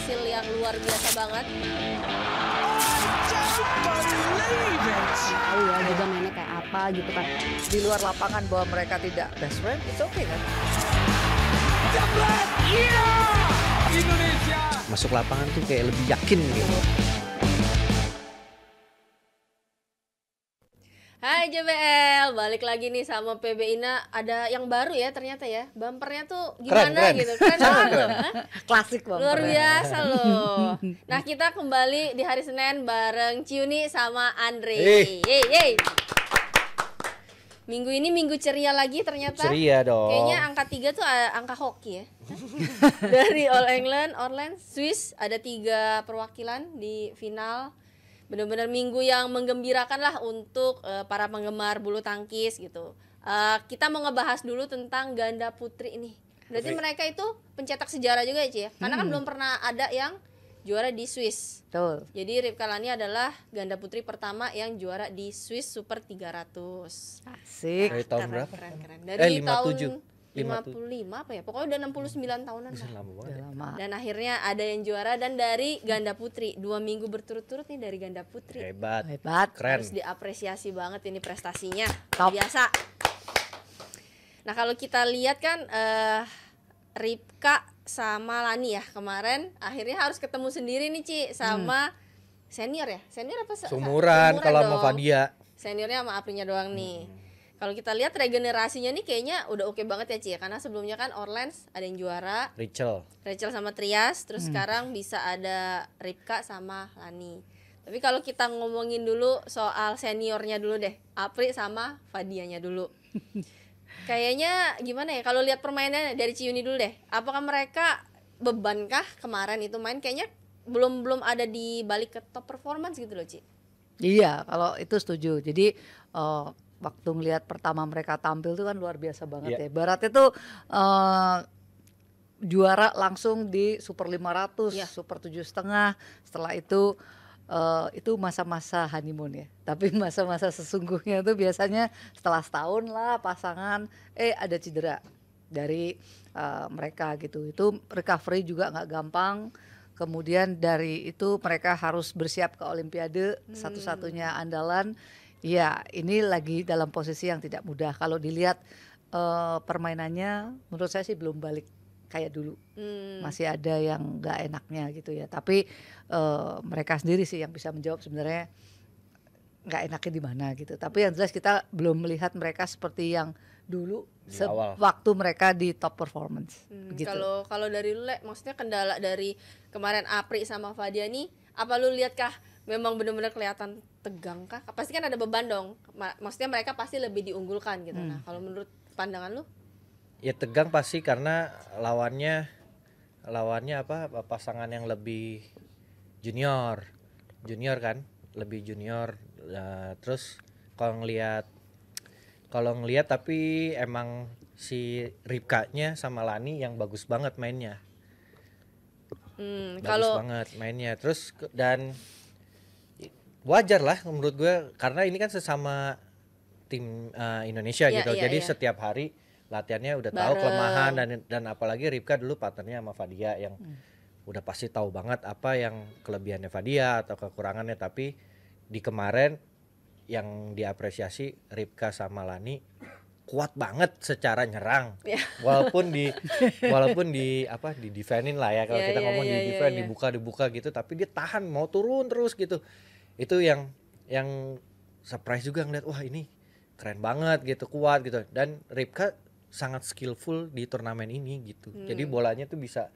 hasil yang luar biasa banget. Tahu ya juga mainnya kayak apa gitu kan. Di luar lapangan bahwa mereka tidak best friend, it's okay kan? Indonesia Masuk lapangan tuh kayak lebih yakin gitu. Hai JBL, balik lagi nih sama PB Ina. Ada yang baru ya ternyata ya. Bumpernya tuh gimana Keren. gitu. Keren banget loh. Hah? Klasik banget. Luar biasa loh. Nah kita kembali di hari Senin bareng Ciuni sama Andre. Yeay. Minggu ini minggu ceria lagi ternyata. Ceria dong. Kayaknya angka 3 tuh angka hoki ya. Dari All England, Orland, Swiss ada 3 perwakilan di final. Benar-benar minggu yang menggembirakan lah untuk para penggemar bulu tangkis gitu. Kita mau ngebahas dulu tentang ganda putri ini. Berarti mereka itu pencetak sejarah juga ya Ci ya? Karena kan belum pernah ada yang juara di Swiss. Betul. Jadi Ripka Lani adalah ganda putri pertama yang juara di Swiss Super 300. Asik. Dari tahun Keren, berapa? Keren. Dari 57. tahun 55 apa ya? Pokoknya udah 69 tahunan lah. Lama banget. Udah lama. Dan akhirnya ada yang juara dan dari ganda putri 2 minggu berturut-turut nih dari ganda putri. Hebat. Hebat. Keren. Harus diapresiasi banget ini prestasinya. Top. Biasa. Nah kalau kita lihat kan Ripka sama Lani ya kemarin akhirnya harus ketemu sendiri nih Ci sama senior ya. Senior apa? Sumuran kalau sama dong. Fadia. Seniornya sama Aprinya doang nih. Kalau kita lihat regenerasinya nih kayaknya udah oke banget ya Ci ya. Karena sebelumnya kan Orleans ada yang juara, Rachel sama Trias, terus sekarang bisa ada Ripka sama Lani. Tapi kalau kita ngomongin dulu soal seniornya dulu deh, Apri sama Fadianya dulu. Kayaknya gimana ya kalau lihat permainannya dari Ciuni dulu deh. Apakah mereka bebankah kemarin itu main? Kayaknya belum ada di balik ke top performance gitu loh Ci. Iya, kalau itu setuju. Jadi waktu ngelihat pertama mereka tampil tuh kan luar biasa banget ya. Baratnya tuh juara langsung di Super 500, Super 7,5. Setelah itu masa-masa honeymoon ya. Tapi masa-masa sesungguhnya tuh biasanya setelah setahun lah pasangan ada cedera dari mereka gitu. Itu recovery juga nggak gampang. Kemudian dari itu mereka harus bersiap ke Olimpiade, satu-satunya andalan. Ya ini lagi dalam posisi yang tidak mudah. Kalau dilihat permainannya menurut saya sih belum balik kayak dulu. Masih ada yang nggak enaknya gitu ya. Tapi mereka sendiri sih yang bisa menjawab sebenarnya nggak enaknya di mana gitu. Tapi yang jelas kita belum melihat mereka seperti yang dulu waktu mereka di top performance. Gitu. Kalau dari lu maksudnya kendala dari kemarin Apri sama Fadia nih, apa lu lihat kah memang benar-benar kelihatan tegang kah? Pasti kan ada beban dong. Maksudnya mereka pasti lebih diunggulkan gitu. Nah, kalau menurut pandangan lu? Ya tegang pasti karena lawannya apa? Pasangan yang lebih junior kan, lebih junior. Terus kalau ngelihat tapi emang si Ripkanya sama Lani yang bagus banget mainnya. Bagus banget mainnya. Terus dan wajar lah menurut gue karena ini kan sesama tim Indonesia gitu. Jadi setiap hari latihannya udah tahu kelemahan dan apalagi Ripka dulu partnernya sama Fadia yang udah pasti tahu banget apa yang kelebihannya Fadia atau kekurangannya. Tapi di kemarin yang diapresiasi Ripka sama Lani kuat banget secara nyerang. Walaupun di defendin lah ya kalau kita ngomong di defend dibuka gitu tapi dia tahan mau turun terus gitu. Itu yang surprise juga ngeliat wah ini keren banget gitu, kuat gitu. Dan Ripka sangat skillful di turnamen ini gitu. Jadi bolanya tuh bisa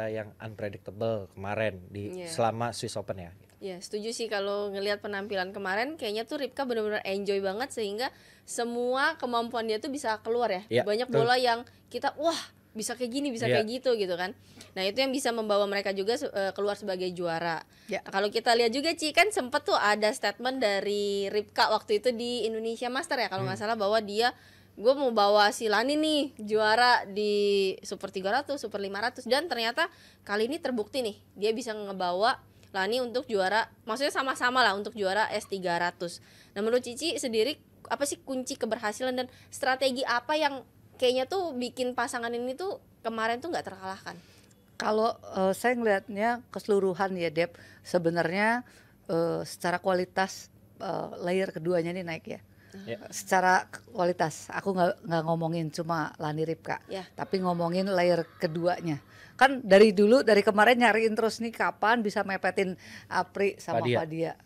yang unpredictable kemarin di selama Swiss Open ya. Ya setuju sih kalau ngelihat penampilan kemarin kayaknya tuh Ripka benar-benar enjoy banget sehingga semua kemampuan dia tuh bisa keluar ya. Banyak bola yang kita wah bisa kayak gini bisa kayak gitu kan. Nah itu yang bisa membawa mereka juga keluar sebagai juara. Nah, kalau kita lihat juga Ci kan sempet tuh ada statement dari Ripka waktu itu di Indonesia Master ya kalau nggak salah bahwa gue mau bawa si Lani nih juara di Super 300, Super 500 dan ternyata kali ini terbukti nih dia bisa ngebawa Lani untuk juara, maksudnya sama-sama lah untuk juara S300. Nah menurut Cici sendiri apa sih kunci keberhasilan dan strategi apa yang kayaknya tuh bikin pasangan ini tuh kemarin tuh nggak terkalahkan? Kalau saya ngelihatnya keseluruhan ya Dep, sebenarnya secara kualitas layer keduanya ini naik ya. Secara kualitas, aku nggak ngomongin cuma Lani Ripka, tapi ngomongin layer keduanya. Kan dari dulu, dari kemarin nyariin terus nih kapan bisa mepetin Apri sama Fadia.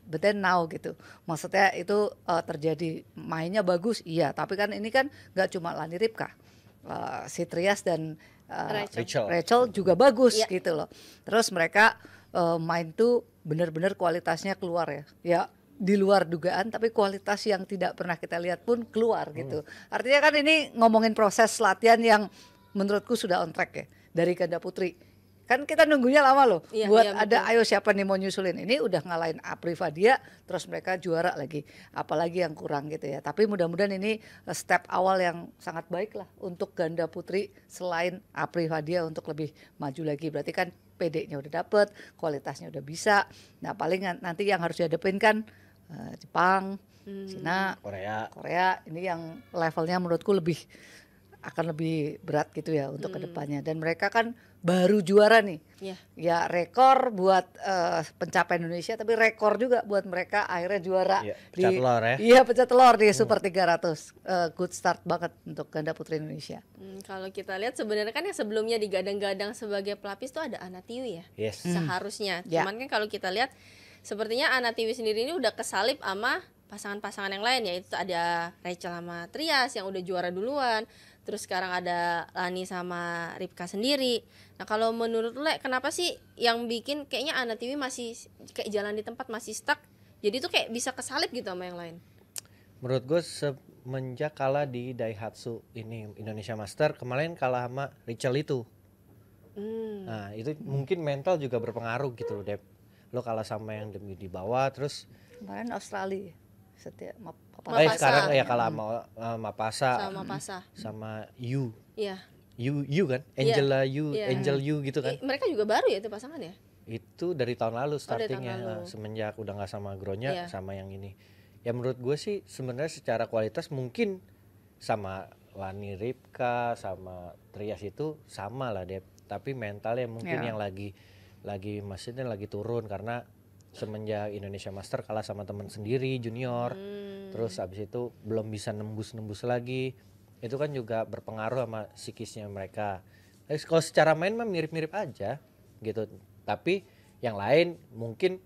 But then now gitu, maksudnya itu terjadi, mainnya bagus, iya. Tapi kan ini kan nggak cuma Lani Ripka, si Trias dan Rachel juga bagus gitu loh. Terus mereka main tuh benar-benar kualitasnya keluar ya. Ya di luar dugaan, tapi kualitas yang tidak pernah kita lihat pun keluar gitu. Artinya kan ini ngomongin proses latihan yang menurutku sudah on track ya dari ganda putri. Kan kita nunggunya lama loh, buat ada ayo siapa nih mau nyusulin. Ini udah ngalahin Apri Fadia, terus mereka juara lagi. Apalagi yang kurang gitu ya. Tapi mudah-mudahan ini step awal yang sangat baik lah untuk ganda putri selain Apri Fadia untuk lebih maju lagi. Berarti kan PD-nya udah dapet, kualitasnya udah bisa. Nah paling nanti yang harus dihadapin kan Jepang, Cina, Korea. Ini yang levelnya menurutku akan lebih berat gitu ya untuk kedepannya. Dan mereka kan baru juara nih, ya rekor buat pencapaian Indonesia, tapi rekor juga buat mereka akhirnya juara pecah telur ya. Iya pecah telur di Super 300. Good start banget untuk ganda putri Indonesia. Kalau kita lihat sebenarnya kan yang sebelumnya digadang-gadang sebagai pelapis tuh ada Ana Tiwi ya, seharusnya. Cuman kan kalau kita lihat sepertinya Ana Tiwi sendiri ini udah kesalip sama pasangan-pasangan yang lain, yaitu ada Rachel sama Trias yang udah juara duluan. Terus sekarang ada Lani sama Ripka sendiri. Nah kalau menurut Le, kenapa sih yang bikin kayaknya Ana Tiwi masih kayak jalan di tempat, masih stuck? Jadi tuh kayak bisa kesalip gitu sama yang lain. Menurut gue semenjak kalah di Daihatsu ini Indonesia Master, kemarin kalah sama Rachel itu. Nah itu mungkin mental juga berpengaruh gitu loh Dep. Lo kalah sama yang di bawah, terus kemarin Australia setiap sekarang ya kalah sama Mapasa sama Yu. Iya. Yu kan, Angel Yu gitu kan. Mereka juga baru ya itu pasangan ya? Itu dari tahun lalu startingnya, semenjak udah nggak sama Gronya sama yang ini. Ya menurut gue sih sebenarnya secara kualitas mungkin sama Lani Ripka sama Trias itu sama lah Dep. Tapi mentalnya mungkin yang lagi maksudnya lagi turun karena semenjak Indonesia Master kalah sama teman sendiri junior, terus abis itu belum bisa nembus lagi, itu kan juga berpengaruh sama psikisnya mereka. Kalau secara main mah mirip-mirip aja gitu, tapi yang lain mungkin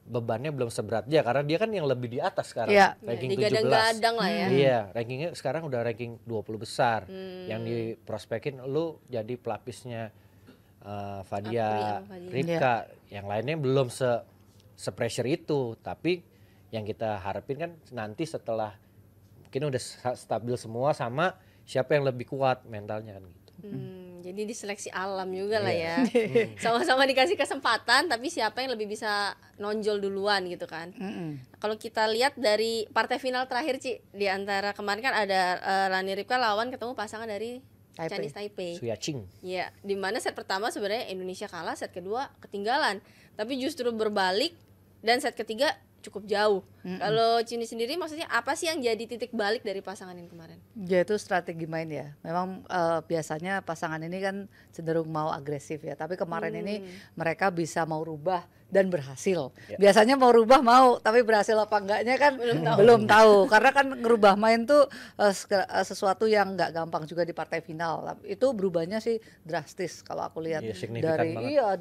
bebannya belum seberat dia karena dia kan yang lebih di atas sekarang, ranking 17. Digadang-gadang lah ya. Iya, rankingnya sekarang udah ranking 20 besar. Yang diprospekin lu jadi pelapisnya Fadia, Ripka, yang lainnya belum se-pressure itu, tapi yang kita harapin kan nanti setelah mungkin udah stabil semua sama siapa yang lebih kuat mentalnya kan gitu. Jadi diseleksi alam juga lah ya. Sama-sama dikasih kesempatan, tapi siapa yang lebih bisa nonjol duluan gitu kan. Kalau kita lihat dari partai final terakhir Ci, di antara kemarin kan ada Lani Ripka lawan ketemu pasangan dari Chinese Taipei. Suyaching. Ya, di mana set pertama sebenarnya Indonesia kalah, set kedua ketinggalan. Tapi justru berbalik dan set ketiga cukup jauh. Kalau Cini sendiri maksudnya apa sih yang jadi titik balik dari pasangan yang kemarin? Ya itu strategi main ya. Memang biasanya pasangan ini kan cenderung mau agresif ya. Tapi kemarin ini mereka bisa mau rubah dan berhasil. Biasanya mau rubah mau, tapi berhasil apa enggaknya kan belum tahu. Karena kan ngerubah main tuh sesuatu yang nggak gampang juga di partai final. Itu berubahnya sih drastis kalau aku lihat.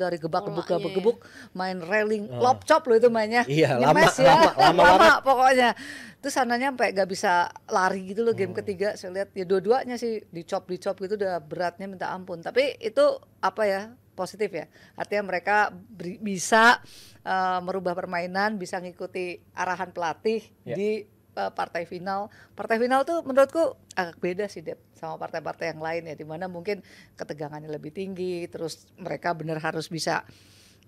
Dari gebuk main railing lop chop loh itu mainnya. Lama pokoknya. Terus sananya sampai gak bisa lari gitu loh. Game ketiga saya lihat ya dua-duanya sih dicop gitu udah beratnya minta ampun. Tapi itu apa ya, positif ya. Artinya mereka bisa merubah permainan, bisa ngikuti arahan pelatih di partai final. Partai final tuh menurutku agak beda sih Dep sama partai-partai yang lain ya, dimana mungkin ketegangannya lebih tinggi. Terus mereka bener harus bisa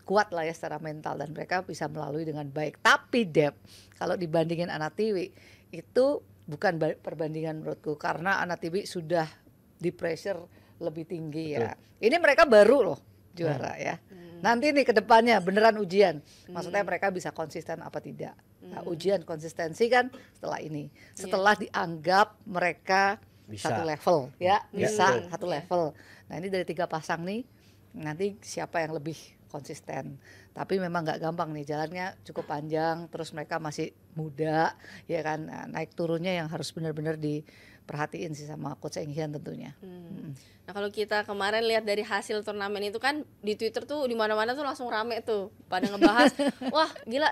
kuat lah ya secara mental dan mereka bisa melalui dengan baik. Tapi Dep, kalau dibandingin Ana Tiwi itu bukan perbandingan menurutku, karena Ana Tiwi sudah di pressure lebih tinggi. Betul. Ya. Ini mereka baru loh juara ya. Nanti nih ke depannya beneran ujian. Maksudnya mereka bisa konsisten apa tidak. Nah, ujian konsistensi kan setelah ini. Setelah dianggap mereka satu level ya, bisa satu level. Nah, ini dari 3 pasang nih nanti siapa yang lebih konsisten. Tapi memang nggak gampang nih, jalannya cukup panjang, terus mereka masih muda, ya kan. Nah, naik turunnya yang harus benar-benar diperhatiin sih sama Coach Eng Hian tentunya. Nah kalau kita kemarin lihat dari hasil turnamen itu kan di Twitter tuh di mana-mana tuh langsung rame tuh pada ngebahas, wah gila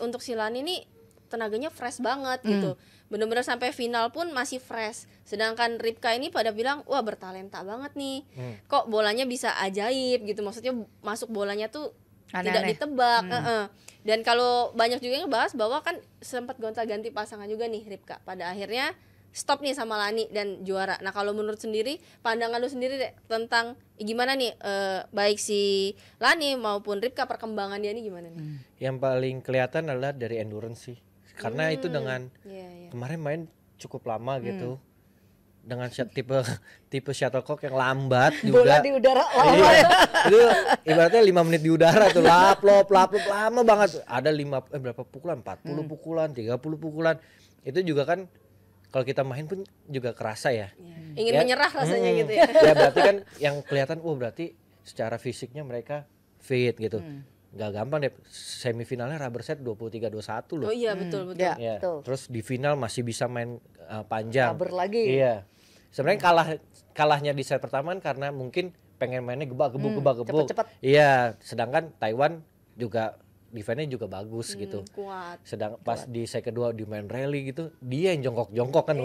untuk si Lani nih tenaganya fresh banget gitu. Bener-bener sampai final pun masih fresh. Sedangkan Ripka ini pada bilang, wah bertalenta banget nih. Kok bolanya bisa ajaib gitu. Maksudnya masuk bolanya tuh tidak ditebak. Dan kalau banyak juga yang ngebahas bahwa kan sempat gonta-ganti pasangan juga nih Ripka. Pada akhirnya stop nih sama Lani dan juara. Nah kalau menurut sendiri, pandangan lu sendiri deh tentang gimana nih baik si Lani maupun Ripka perkembangan dia nih gimana nih? Yang paling kelihatan adalah dari endurance sih. Karena itu dengan kemarin main cukup lama gitu. Dengan tipe shuttlecock yang lambat juga. Bola di udara lama ya. Itu ibaratnya 5 menit di udara tuh lap lama banget. Ada berapa pukulan? 40 pukulan, 30 pukulan. Itu juga kan kalau kita main pun juga kerasa ya. Ingin menyerah rasanya gitu ya. Ya berarti kan yang kelihatan berarti secara fisiknya mereka fit gitu. Gak gampang deh, semifinalnya rubber set 23-21 loh. Oh iya betul. Ya, Ya. betul. Terus di final masih bisa main panjang. Rubber lagi. Iya. Sebenarnya kalahnya di set pertama kan karena mungkin pengen mainnya gebuk. Cepet-cepet. Iya, sedangkan Taiwan juga defense-nya juga bagus gitu. Kuat. Sedang pas di set kedua di main rally gitu, dia yang jongkok-jongkok kan.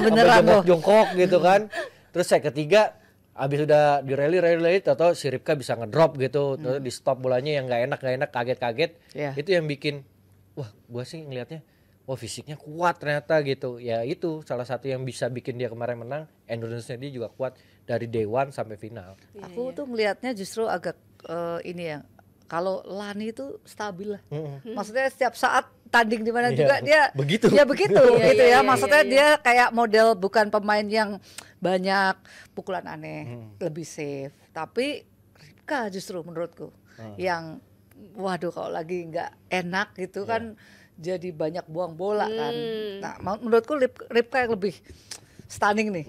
Beneran loh. Jongkok gitu kan. Terus set ketiga abis udah di rally atau si Ripka bisa ngedrop gitu, terus di stop bolanya yang nggak enak kaget itu yang bikin wah gua sih ngelihatnya wah fisiknya kuat ternyata gitu ya. Itu salah satu yang bisa bikin dia kemarin menang, endurance-nya dia juga kuat dari day one sampai final. Aku tuh melihatnya justru agak ini ya, kalau Lani itu stabil lah. Maksudnya setiap saat tanding di mana juga dia begitu. Ya begitu gitu ya. Maksudnya dia kayak model bukan pemain yang banyak pukulan aneh, lebih safe. Tapi Ripka justru menurutku yang waduh kalau lagi nggak enak gitu kan jadi banyak buang bola kan. Nah, menurutku Ripka yang lebih stunning nih.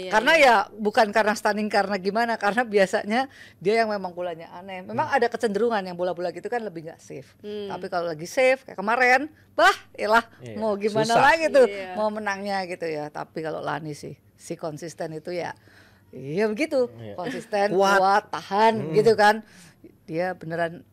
Karena ya bukan karena stunning karena gimana, karena biasanya dia yang memang bolanya aneh. Memang ada kecenderungan yang bola-bola gitu kan lebih nggak safe. Tapi kalau lagi safe kayak kemarin, mau gimana lagi tuh mau menangnya gitu ya. Tapi kalau Lani sih si konsisten itu ya begitu, konsisten, kuat, tahan gitu kan. Dia beneran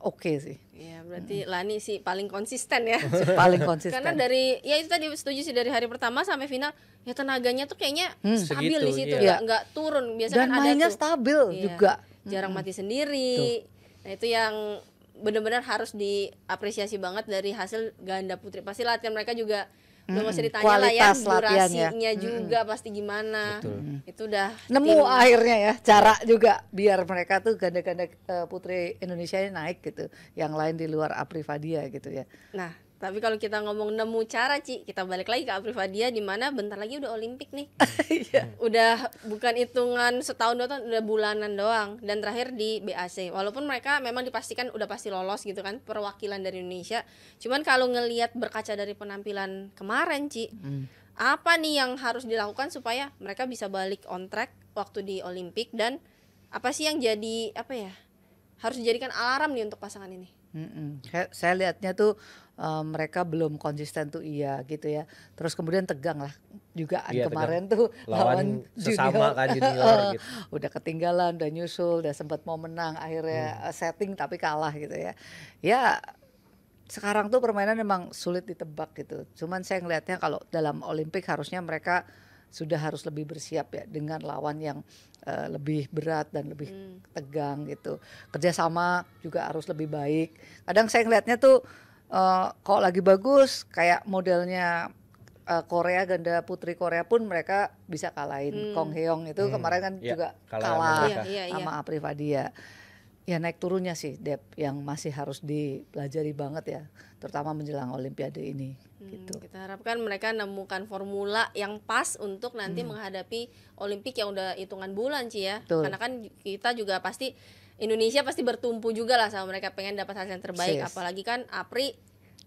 oke sih. Iya, berarti Lani sih paling konsisten ya. Paling konsisten. Karena dari ya itu tadi setuju sih, dari hari pertama sampai final ya tenaganya tuh kayaknya stabil segitu, di situ, nggak turun. Biasanya dan kan ada mainnya tuh stabil juga. Jarang mati sendiri. Nah, itu yang benar-benar harus diapresiasi banget dari hasil ganda putri. Pasti latihan mereka juga udah gak usah ditanya lah ya, durasinya juga pasti gimana. Itu udah nemu akhirnya ya cara juga biar mereka tuh ganda-ganda putri Indonesia ini naik gitu, yang lain di luar Aprifadia gitu ya. Nah tapi kalau kita ngomong nemu cara Ci, kita balik lagi ke Aprifadia di mana bentar lagi udah Olimpik nih. Udah bukan hitungan setahun 2 tahun, udah bulanan doang. Dan terakhir di BAC, walaupun mereka memang dipastikan udah pasti lolos gitu kan, perwakilan dari Indonesia. Cuman kalau ngelihat berkaca dari penampilan kemarin Ci, apa nih yang harus dilakukan supaya mereka bisa balik on track waktu di Olimpik, dan apa sih yang jadi harus dijadikan alarm nih untuk pasangan ini? Saya lihatnya tuh mereka belum konsisten tuh gitu ya. Terus kemudian tegang lah juga kemarin tuh lawan sesama kan junior gitu. Udah ketinggalan, udah nyusul, udah sempat mau menang, akhirnya setting tapi kalah gitu ya. Ya sekarang tuh permainan memang sulit ditebak gitu. Cuman saya ngelihatnya kalau dalam Olimpik harusnya mereka sudah harus lebih bersiap ya dengan lawan yang lebih berat dan lebih tegang gitu. Kerjasama juga harus lebih baik. Kadang saya ngelihatnya tuh kalau lagi bagus kayak modelnya Korea, ganda putri Korea pun mereka bisa kalahin. Kong Heong itu kemarin kan juga kalah sama Aprifadia. Ya naik turunnya sih Dep yang masih harus dipelajari banget ya, terutama menjelang Olimpiade ini gitu. Kita harapkan mereka nemukan formula yang pas untuk nanti menghadapi Olimpik yang udah hitungan bulan Ci ya. Karena kan kita juga pasti Indonesia pasti bertumpu juga lah sama mereka, pengen dapat hasil yang terbaik. Apalagi kan Apri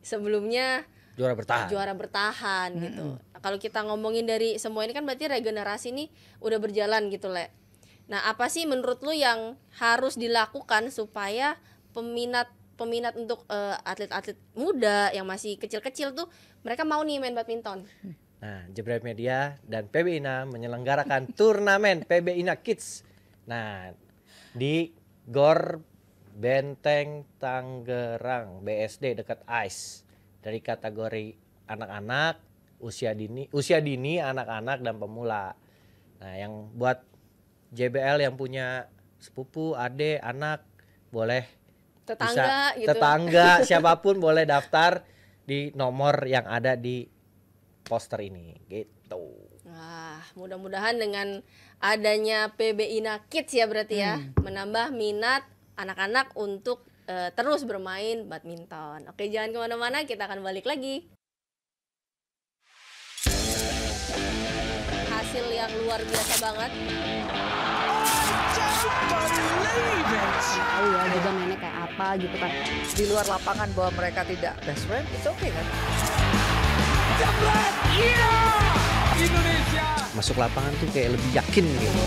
sebelumnya juara bertahan gitu. Kalau kita ngomongin dari semua ini kan berarti regenerasi nih udah berjalan gitu Le. Nah, apa sih menurut lu yang harus dilakukan supaya peminat untuk atlet-atlet muda yang masih kecil-kecil tuh mereka mau nih main badminton? Nah, Jebret Media dan PB INA menyelenggarakan turnamen PB INA Kids. Nah, di Gor Benteng Tangerang BSD dekat ICE, dari kategori anak-anak, usia dini, anak-anak dan pemula. Nah, yang buat JBL yang punya sepupu, adik, anak, boleh tetangga bisa, gitu. Tetangga siapapun boleh daftar di nomor yang ada di poster ini gitu. Wah, mudah-mudahan dengan adanya PB INA Kids ya berarti ya menambah minat anak-anak untuk terus bermain badminton. Oke, jangan kemana-mana, kita akan balik lagi. Hasil yang luar biasa banget. Tahu ya juga mainnya kayak apa gitu kan. Di luar lapangan bahwa mereka tidak best friend, it's okay kan? Masuk lapangan tuh kayak lebih yakin gitu.